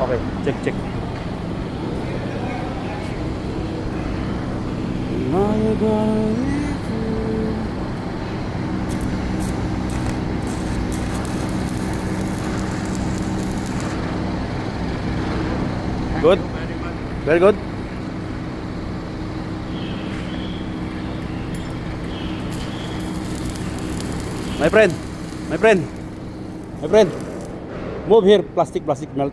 Okay, check, check. Now you're gonna leave. Good. Very good. My friend, my friend, my friend. Move here, plastic melt,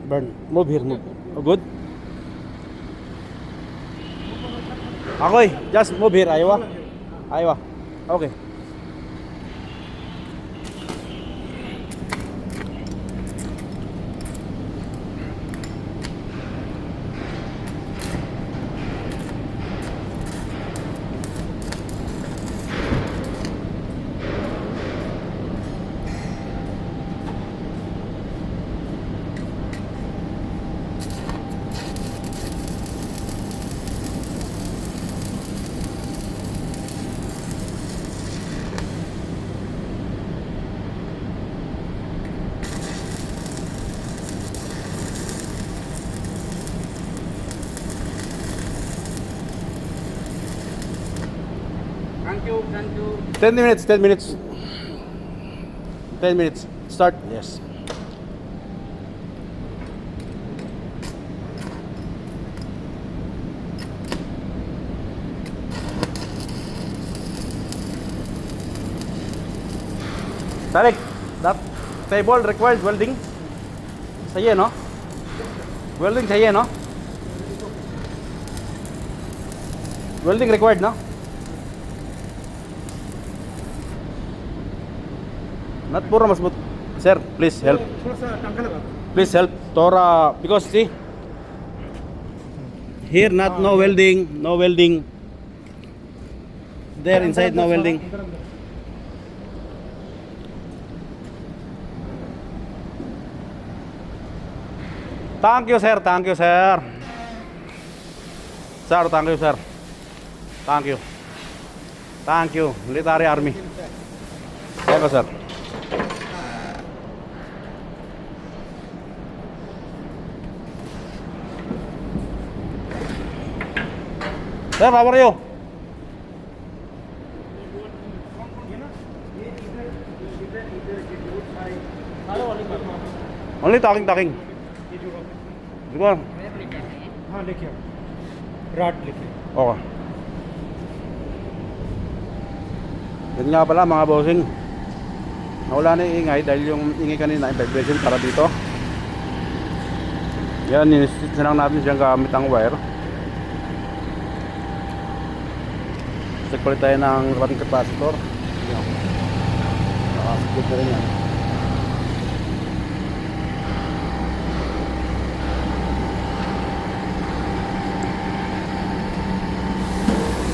burn. Move here, move. Oh, good. Akoy, just move here, ayaw. Ayaw. Okay. Thank you. 10 minutes, 10 minutes. 10 minutes. Start. Yes. Tarik, that table requires welding. चाहिए no? Welding चाहिए no? Welding required no? Not pura mas sir, please help. Please help. Tora, because see, here not no welding, no welding. There inside no welding. Thank you, sir. Thank you, sir. Sir, thank you, sir. Thank you. Thank you, military army. Thank you, sir. Sir, how are you? Only talking. Go. हाँ लिखिए राट लिखिए Okay. Yun nga pala mga bossing. Nawala na yung ingay dahil yung ingay kanina yung vibration para dito. Yan, in-stitch na lang natin siyang gamit ang wire. Check palit tayo ng running capacitor. Yan. Nakasipit na rin yan.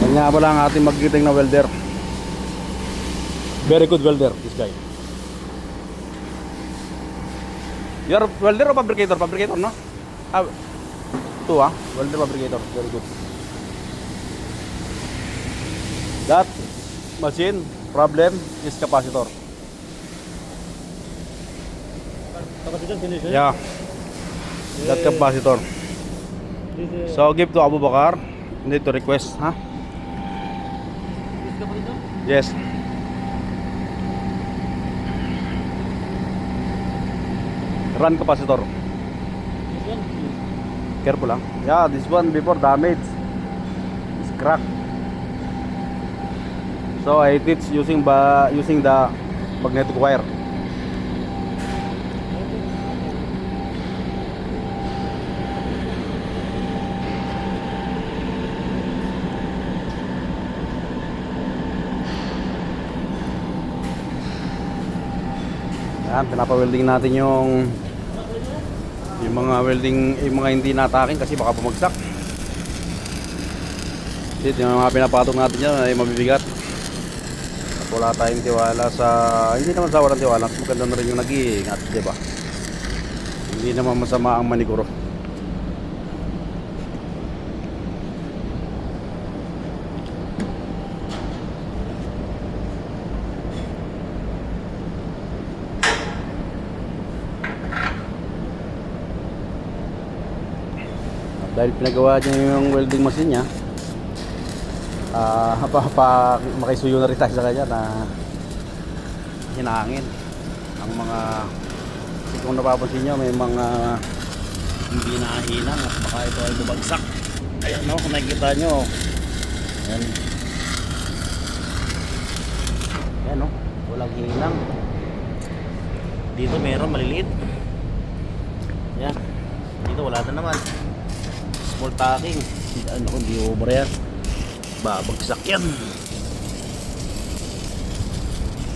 Yan nga pala ang ating magiting na welder. Very good welder, this guy. You're welder or fabricator? Fabricator, no? Welder, fabricator. Very good. That machine problem is capacitor. Yeah. That capacitor. So give to Abu Bakar. Need to request, huh? Yes. Run capacitor. Careful lang. Yeah, this one before damage. It's cracked. So I teach using the magnetic wire. Yan, pinapa-welding natin yung mga welding, yung mga hindi nataking kasi baka bumagsak. Kasi yung mga pinapatong natin yan ay mabibigat. At wala tayong tiwala sa, hindi naman sa walang tiwala, maganda na rin yung nag-iingat, diba? Hindi naman masama ang maniguro. Dahil pinagawa niya yung welding machine niya, makisuyo na rin tayo sa kanya na hinangin ang mga, kasi kung napapansin nyo may mga hindi nahinang at baka ito ay bumagsak. Ayan o, kung nakikita nyo, ayan, ayan o, walang hinang. Dito meron maliliit, ayan, dito wala na naman, small tacking. Ano, hindi over yan, babagsak yan.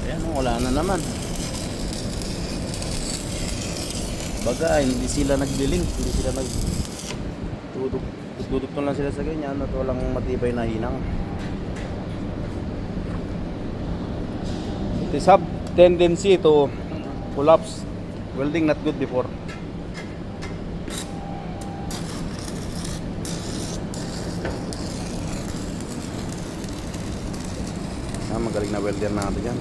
Ayan o, wala na naman. Baga, hindi sila nagbiling, hindi sila nagdudugtong lang sila sa ganyan at walang matibay na hinang. It is have tendency to collapse. Welding not good before. Magaling na welder natin yan.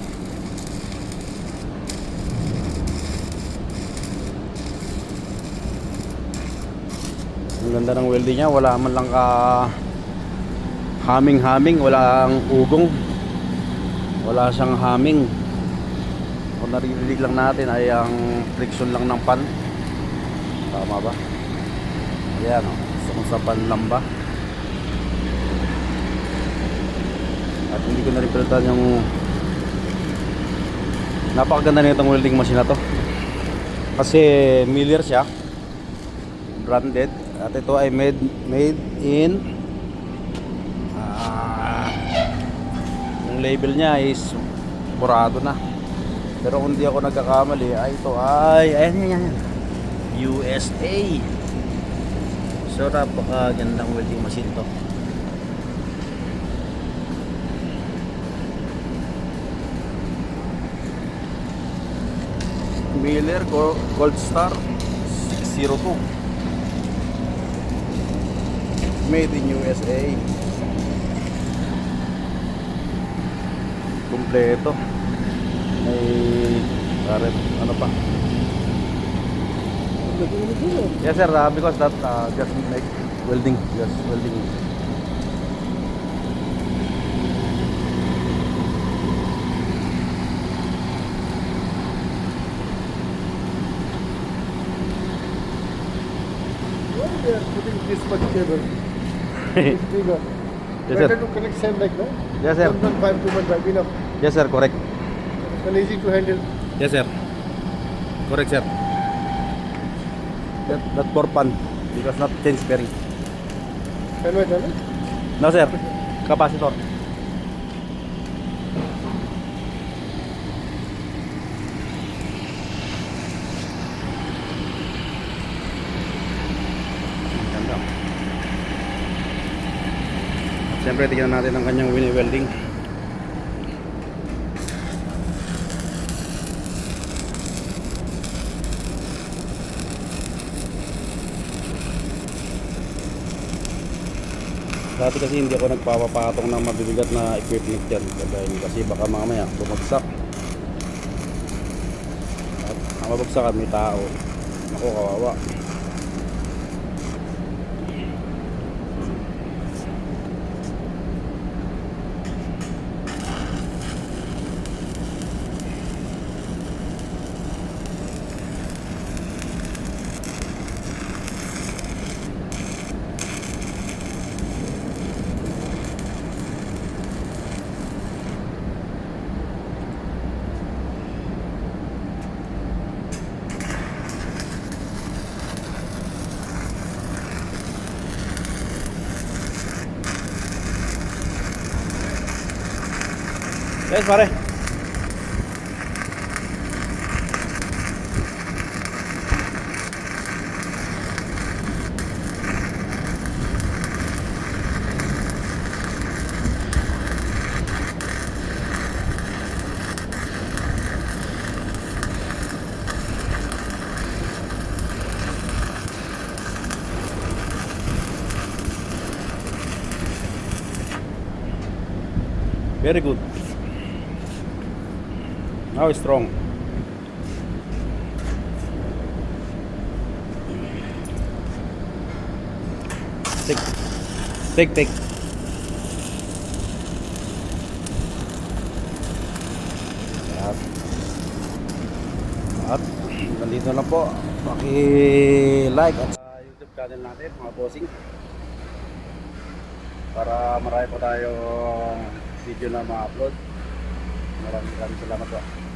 Ang ganda ng welding niya, wala man lang ka haming, walang ugong, wala siyang haming. Kung naririnig lang natin ay ang friction lang ng pan. Tama ba? Ayan o, kung sa pan lang ba. At hindi ko na rin palitan yung napakaganda na itong welding machine na to, kasi Miller siya, branded. At ito ay made in yung label niya is burado na, pero kung di ako nagkakamali ay ito ay ayan, USA. So napakagandang welding machine to. Miller Gold Star 602, made in USA. Kompleto. May ano pa? Yes sir, because that just make welding, just welding. They are putting this much cable. It's bigger. Yes, Better sir. to connect same like that. Yes, sir. 1.5 to 1.5 enough. Yes sir, correct. And easy to handle. Yes sir, correct sir. That for pan, because not change bearing. Can I tell it? No sir, capacitor. Ganda. At siyempre tignan natin ang kanyang wini-welding. Dati kasi hindi ako nagpapapatong ng mabibigat na equipment dyan, kasi baka mamaya bumagsak. At ang mabagsakan may tao, ako kawawa. Yes, pare. Very good. Now it's strong. Tik. Tik, tik. At, at nandito na po. Paki-like at sa YouTube channel natin mga bossing. Para marami po tayong video na ma-upload. Maraming salamat po.